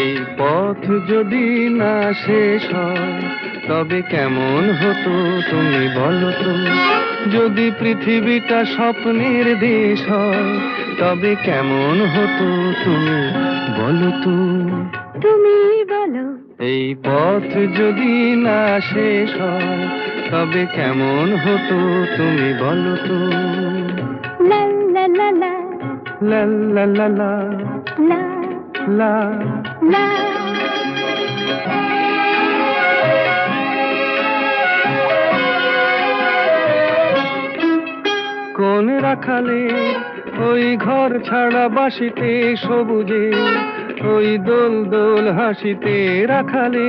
এই পথ যদি না শেষ হয় তবে কেমন হতো তুমি বলো তো। যদি পৃথিবীটা স্বপ্নের দেশ হয় তবে কেমন হতো তুমি বলো তো। তুমি বলো। এই পথ যদি না শেষ হয় তবে কেমন হতো তুমি বলো তো। লা লা লা লা লা লা লা লা লা লা। লা। কোন রাখালে ওই ঘর ছাড়া বাসিতে সবুজে, ওই দোল দোল হাসিতে রাখালে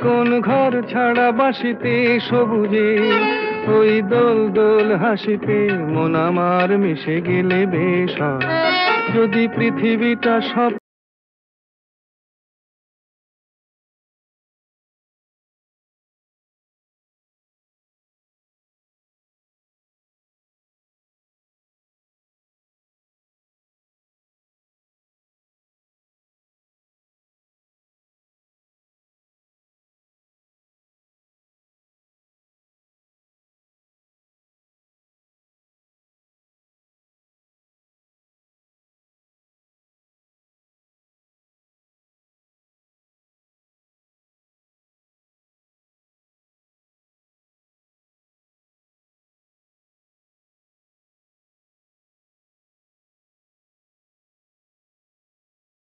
কোন ঘর ছাড়া বাসিতে সবুজে, ওই দোল দোল হাসিতে মন আমার মিশে গেলে বেশ হয়। যদি পৃথিবীটা সব